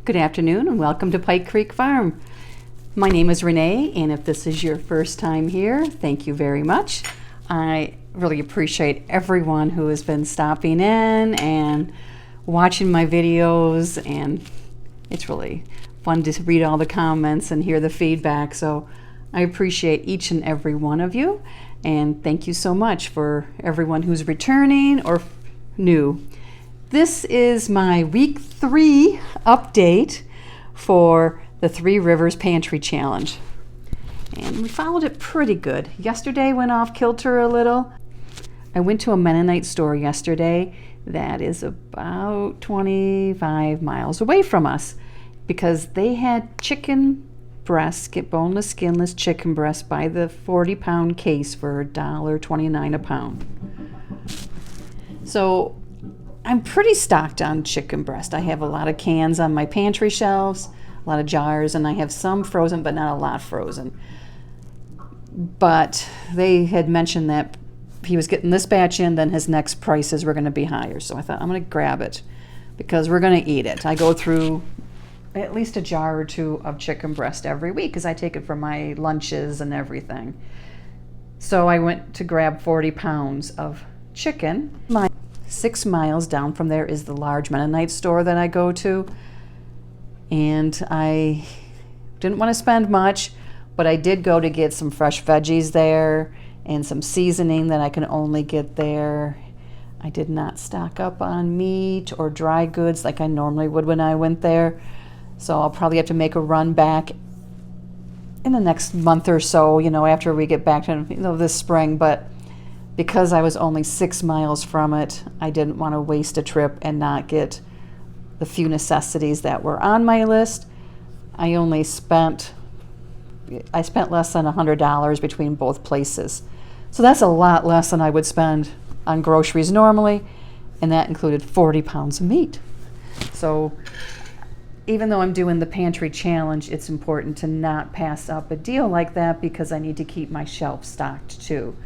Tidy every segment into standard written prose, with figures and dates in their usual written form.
Good afternoon and welcome to Pike Creek Farm. My name is Renee, and if this is your first time here, thank you very much. I really appreciate everyone who has been stopping in and watching my videos, and it's really fun to read all the comments and hear the feedback. So I appreciate each and every one of you, and thank you so much for everyone who's returning or new. This is my week 3 update for the Three Rivers Pantry Challenge. And we followed it pretty good. Yesterday went off kilter a little. I went to a Mennonite store yesterday that is about 25 miles away from us because they had chicken breasts, get boneless, skinless chicken breasts by the 40-pound case for $1.29 a pound. So I'm pretty stocked on chicken breast. I have a lot of cans on my pantry shelves, a lot of jars, and I have some frozen, but not a lot frozen. But they had mentioned that he was getting this batch in, then his next prices were going to be higher. So I thought, I'm going to grab it because we're going to eat it. I go through at least a jar or two of chicken breast every week because I take it for my lunches and everything. So I went to grab 40 pounds of chicken. 6 miles down from there is the large Mennonite store that I go to, and I didn't want to spend much, but I did go to get some fresh veggies there and some seasoning that I can only get there. I did not stock up on meat or dry goods like I normally would when I went there, so I'll probably have to make a run back in the next month or so, after we get back to this spring. But because I was only 6 miles from it, I didn't want to waste a trip and not get the few necessities that were on my list. I spent less than $100 between both places. So that's a lot less than I would spend on groceries normally, and that included 40 pounds of meat. So even though I'm doing the pantry challenge, it's important to not pass up a deal like that because I need to keep my shelf stocked too,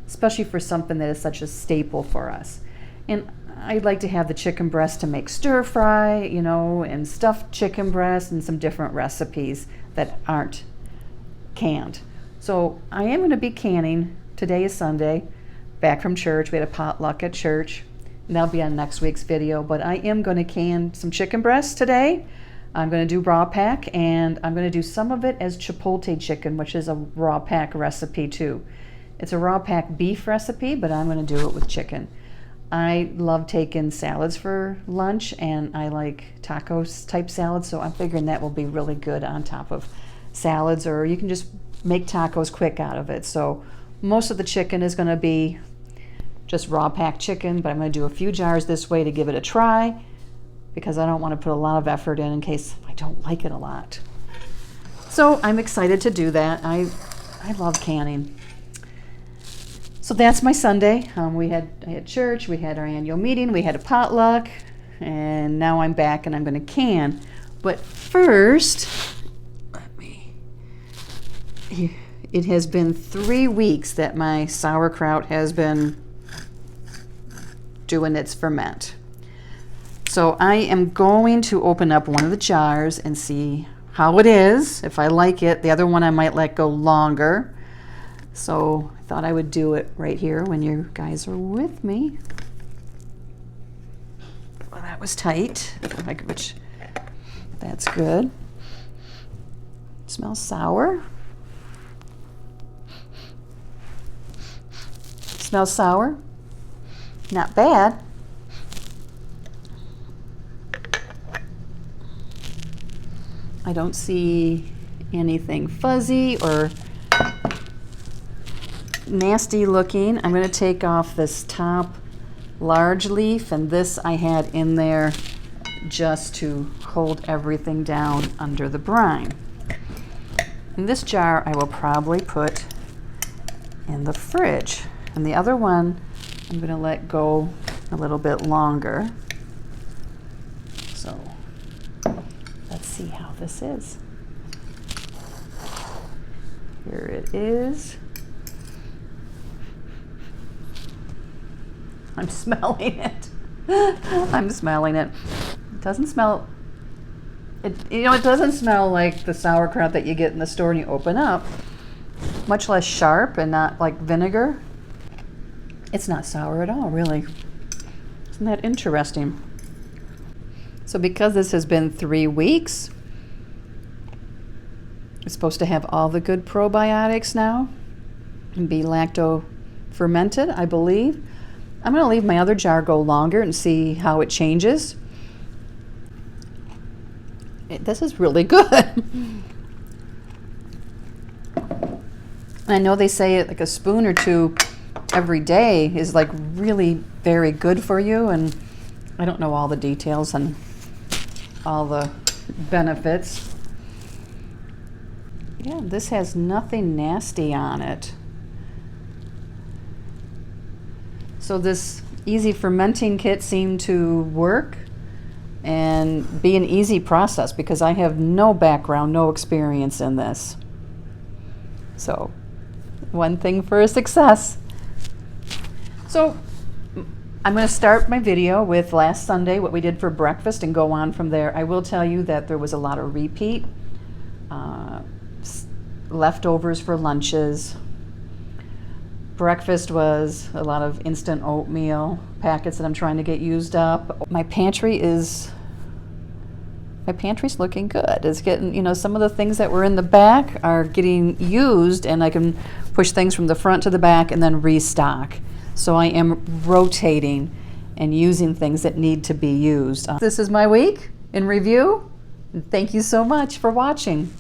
especially for something that is such a staple for us. And I'd like to have the chicken breast to make stir fry, and stuffed chicken breast and some different recipes that aren't canned. So I am going to be canning. Today is Sunday, back from church. We had a potluck at church, and that'll be on next week's video. But I am going to can some chicken breast today. I'm going to do raw pack, and I'm going to do some of it as chipotle chicken, which is a raw pack recipe too. It's a raw pack beef recipe, but I'm going to do it with chicken. I love taking salads for lunch, and I like tacos type salads, so I'm figuring that will be really good on top of salads, or you can just make tacos quick out of it. So most of the chicken is going to be just raw pack chicken, but I'm going to do a few jars this way to give it a try because I don't want to put a lot of effort in case I don't like it a lot. So I'm excited to do that. I love canning. So that's my Sunday. I had church, we had our annual meeting, we had a potluck, and now I'm back and I'm going to can. But first, it has been 3 weeks that my sauerkraut has been doing its ferment. So I am going to open up one of the jars and see how it is. If I like it, the other one I might let go longer. So I thought I would do it right here when you guys are with me. Well, that was tight, which that's good. It smells sour. Smells sour. Not bad. I don't see anything fuzzy or nasty looking. I'm going to take off this top large leaf, and this I had in there just to hold everything down under the brine. In this jar I will probably put in the fridge, and the other one I'm going to let go a little bit longer. So let's see how this is. Here it is. I'm smelling it. I'm smelling it. It doesn't smell It doesn't smell like the sauerkraut that you get in the store and you open up. Much less sharp and not like vinegar. It's not sour at all, really. Isn't that interesting? So because this has been 3 weeks, it's supposed to have all the good probiotics now and be lacto fermented, I believe. I'm going to leave my other jar go longer and see how it changes. This is really good. I know they say like a spoon or two every day is like really very good for you, and I don't know all the details and all the benefits. Yeah, this has nothing nasty on it. So this easy fermenting kit seemed to work and be an easy process because I have no background, no experience in this. So one thing for a success. So I'm going to start my video with last Sunday, what we did for breakfast, and go on from there. I will tell you that there was a lot of repeat, leftovers for lunches. Breakfast was a lot of instant oatmeal packets that I'm trying to get used up. My pantry's looking good. It's getting, some of the things that were in the back are getting used, and I can push things from the front to the back and then restock. So I am rotating and using things that need to be used. This is my week in review. Thank you so much for watching.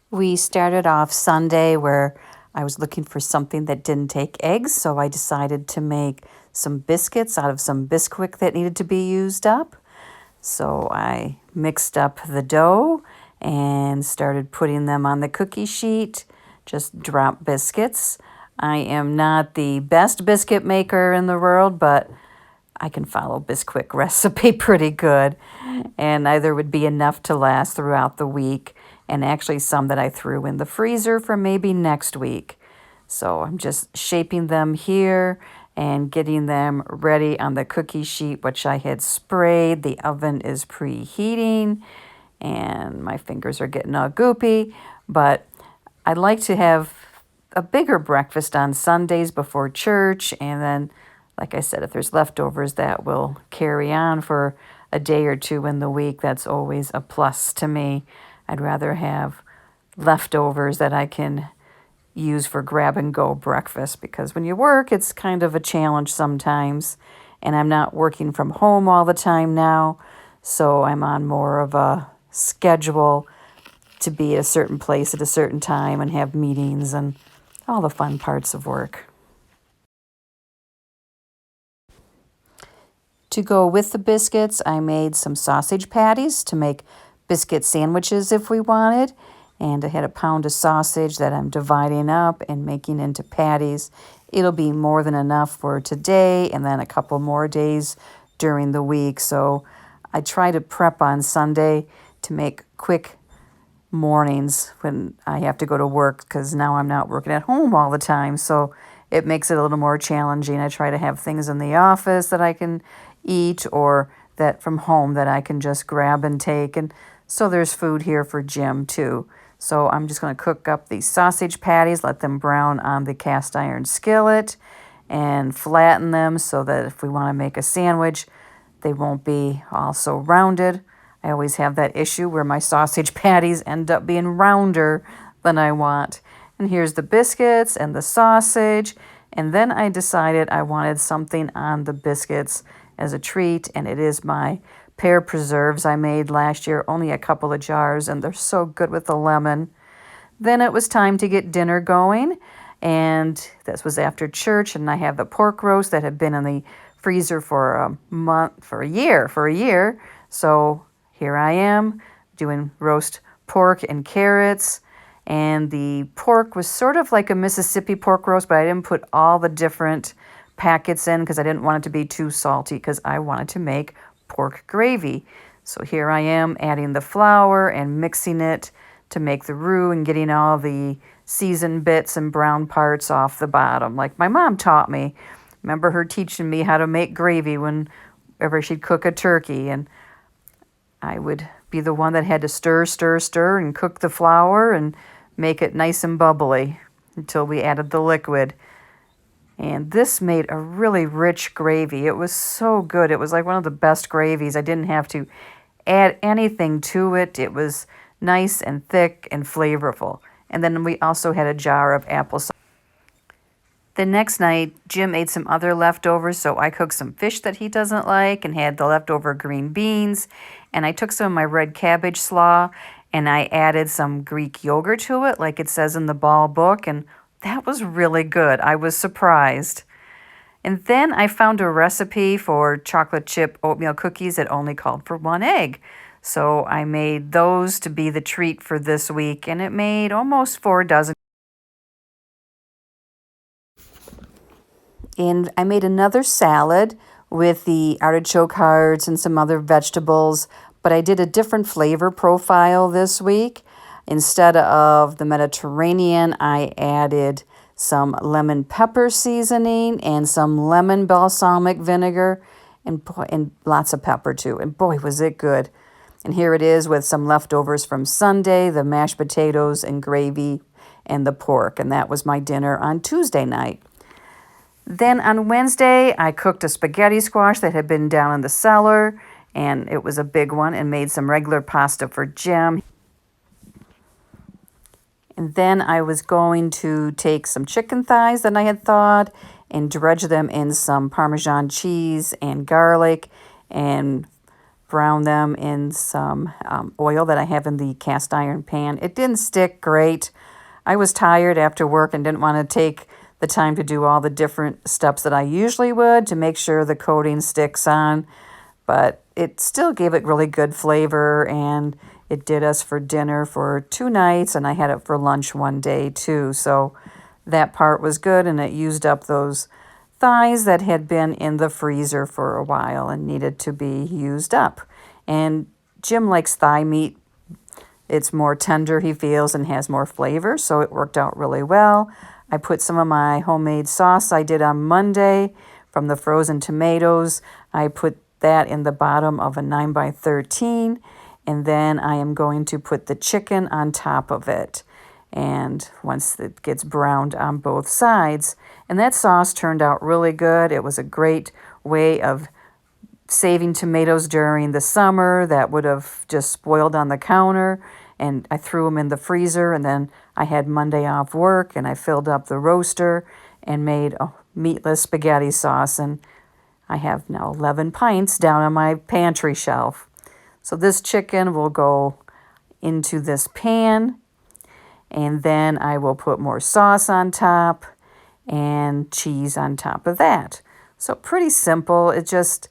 We started off Sunday where I was looking for something that didn't take eggs, so I decided to make some biscuits out of some Bisquick that needed to be used up. So I mixed up the dough and started putting them on the cookie sheet, just drop biscuits. I am not the best biscuit maker in the world, but I can follow Bisquick recipe pretty good, and there would be enough to last throughout the week, and actually some that I threw in the freezer for maybe next week. So I'm just shaping them here and getting them ready on the cookie sheet, which I had sprayed. The oven is preheating, and my fingers are getting all goopy, but I like to have a bigger breakfast on Sundays before church, and then, like I said, if there's leftovers, that will carry on for a day or two in the week. That's always a plus to me. I'd rather have leftovers that I can use for grab-and-go breakfast, because when you work, it's kind of a challenge sometimes, and I'm not working from home all the time now, so I'm on more of a schedule to be at a certain place at a certain time and have meetings and all the fun parts of work. To go with the biscuits, I made some sausage patties to make biscuit sandwiches if we wanted. And I had a pound of sausage that I'm dividing up and making into patties. It'll be more than enough for today and then a couple more days during the week. So I try to prep on Sunday to make quick mornings when I have to go to work, because now I'm not working at home all the time. So it makes it a little more challenging. I try to have things in the office that I can eat, or that from home that I can just grab and take. And so there's food here for Jim too. So I'm just going to cook up these sausage patties, let them brown on the cast iron skillet, and flatten them so that if we want to make a sandwich, they won't be all so rounded. I always have that issue where my sausage patties end up being rounder than I want. And here's the biscuits and the sausage. And then I decided I wanted something on the biscuits as a treat, and it is my pear preserves I made last year, only a couple of jars, and they're so good with the lemon. Then it was time to get dinner going, and this was after church, and I have the pork roast that had been in the freezer for a year. So here I am doing roast pork and carrots, and the pork was sort of like a Mississippi pork roast, but I didn't put all the different packets in because I didn't want it to be too salty, because I wanted to make pork gravy. So here I am adding the flour and mixing it to make the roux and getting all the seasoned bits and brown parts off the bottom, like my mom taught me. Remember her teaching me how to make gravy whenever she'd cook a turkey. And I would be the one that had to stir, stir, stir, and cook the flour and make it nice and bubbly until we added the liquid. And this made a really rich gravy. It was so good. It was like one of the best gravies. I didn't have to add anything to it. It was nice and thick and flavorful. And then we also had a jar of applesauce. The next night, Jim ate some other leftovers, so I cooked some fish that he doesn't like and had the leftover green beans. And I took some of my red cabbage slaw and I added some Greek yogurt to it, like it says in the Ball book, and that was really good. I was surprised. And then I found a recipe for chocolate chip oatmeal cookies that only called for 1 egg. So I made those to be the treat for this week, and it made almost 4 dozen. And I made another salad with the artichoke hearts and some other vegetables, but I did a different flavor profile this week. Instead of the Mediterranean, I added some lemon pepper seasoning and some lemon balsamic vinegar and lots of pepper too. And boy, was it good. And here it is with some leftovers from Sunday, the mashed potatoes and gravy and the pork. And that was my dinner on Tuesday night. Then on Wednesday, I cooked a spaghetti squash that had been down in the cellar, and it was a big one, and made some regular pasta for Jim. And then I was going to take some chicken thighs that I had thawed and dredge them in some Parmesan cheese and garlic and brown them in some oil that I have in the cast iron pan. It didn't stick great. I was tired after work and didn't want to take the time to do all the different steps that I usually would to make sure the coating sticks on, but it still gave it really good flavor, and it did us for dinner for 2 nights, and I had it for lunch one day too. So that part was good, and it used up those thighs that had been in the freezer for a while and needed to be used up. And Jim likes thigh meat. It's more tender, he feels, and has more flavor, so it worked out really well. I put some of my homemade sauce I did on Monday from the frozen tomatoes. I put that in the bottom of a 9x13, and then I am going to put the chicken on top of it. And once it gets browned on both sides, and that sauce turned out really good. It was a great way of saving tomatoes during the summer that would have just spoiled on the counter. And I threw them in the freezer, and then I had Monday off work, and I filled up the roaster and made a meatless spaghetti sauce. And I have now 11 pints down on my pantry shelf. So this chicken will go into this pan, and then I will put more sauce on top and cheese on top of that. So pretty simple. It just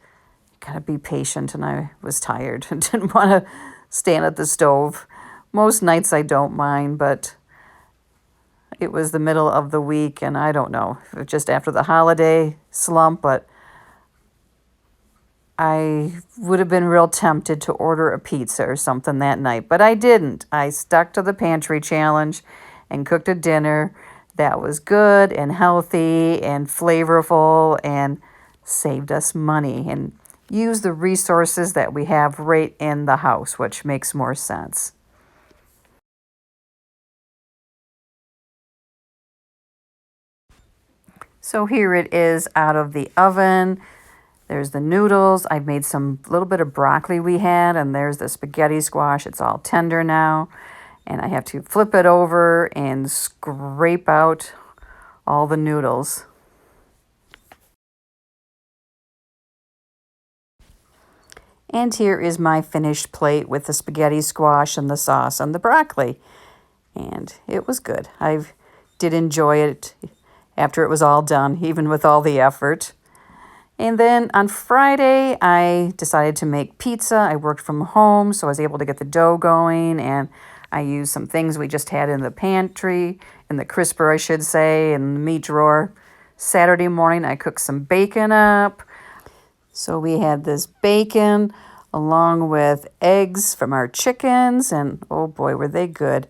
gotta be patient, and I was tired and didn't want to stand at the stove. Most nights I don't mind, but it was the middle of the week, and I don't know, just after the holiday slump, but I would have been real tempted to order a pizza or something that night, but I didn't. I stuck to the pantry challenge and cooked a dinner that was good and healthy and flavorful and saved us money and used the resources that we have right in the house, which makes more sense. So here it is out of the oven. There's the noodles. I've made some little bit of broccoli we had, and there's the spaghetti squash. It's all tender now. And I have to flip it over and scrape out all the noodles. And here is my finished plate with the spaghetti squash and the sauce and the broccoli. And it was good. I did enjoy it after it was all done, even with all the effort. And then on Friday, I decided to make pizza. I worked from home, so I was able to get the dough going, and I used some things we just had in the pantry, in the crisper, I should say, in the meat drawer. Saturday morning, I cooked some bacon up. So we had this bacon along with eggs from our chickens, and oh boy, were they good.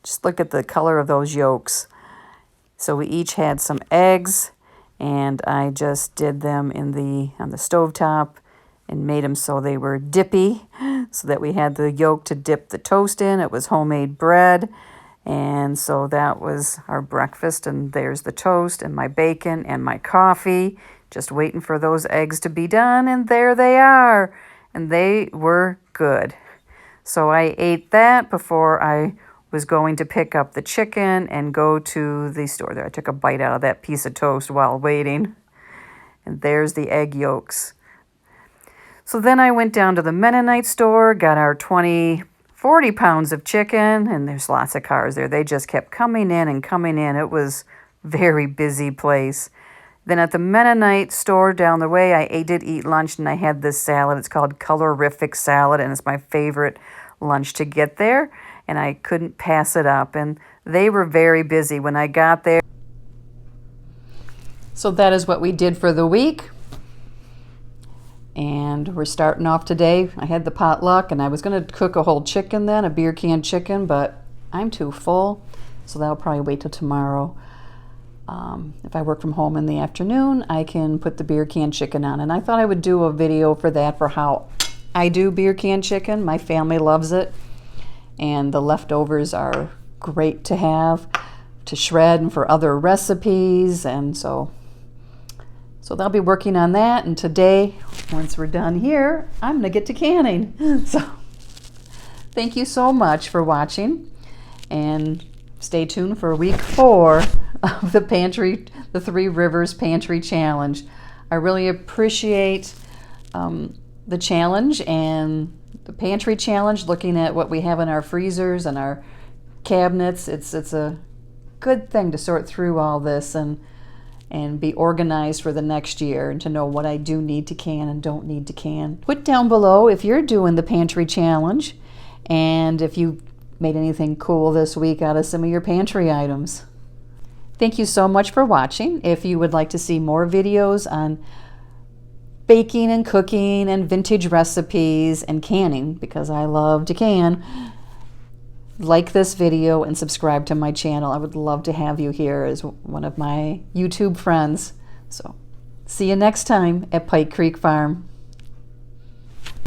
Just look at the color of those yolks. So we each had some eggs, and I just did them on the stovetop and made them so they were dippy. so that we had the yolk to dip the toast in. It was homemade bread. And so that was our breakfast, and there's the toast and my bacon and my coffee, just waiting for those eggs to be done, and there they are. And they were good. So I ate that before I was going to pick up the chicken and go to the store. There, I took a bite out of that piece of toast while waiting. And there's the egg yolks. So then I went down to the Mennonite store, got our 40 pounds of chicken, and there's lots of cars there. They just kept coming in and coming in. It was a very busy place. Then at the Mennonite store down the way, I did eat lunch, and I had this salad. It's called Colorific Salad, and it's my favorite lunch to get there, and I couldn't pass it up. And they were very busy when I got there. So that is what we did for the week. And we're starting off today. I had the potluck, and I was going to cook a whole chicken then, a beer can chicken, but I'm too full, so that'll probably wait till tomorrow. If I work from home in the afternoon, I can put the beer can chicken on. And I thought I would do a video for that, for how I do beer can chicken. My family loves it, and the leftovers are great to have, to shred and for other recipes, and so they'll be working on that. And today, once we're done here, I'm gonna get to canning. So thank you so much for watching, and stay tuned for week 4 of the Pantry, the Three Rivers Pantry Challenge. I really appreciate the challenge and the Pantry Challenge, looking at what we have in our freezers and our cabinets. It's a good thing to sort through all this and be organized for the next year, and to know what I do need to can and don't need to can. Put down below if you're doing the Pantry Challenge, and if you made anything cool this week out of some of your pantry items. Thank you so much for watching. If you would like to see more videos on baking and cooking and vintage recipes and canning, because I love to can, like this video and subscribe to my channel. I would love to have you here as one of my YouTube friends. So see you next time at Pike Creek Farm.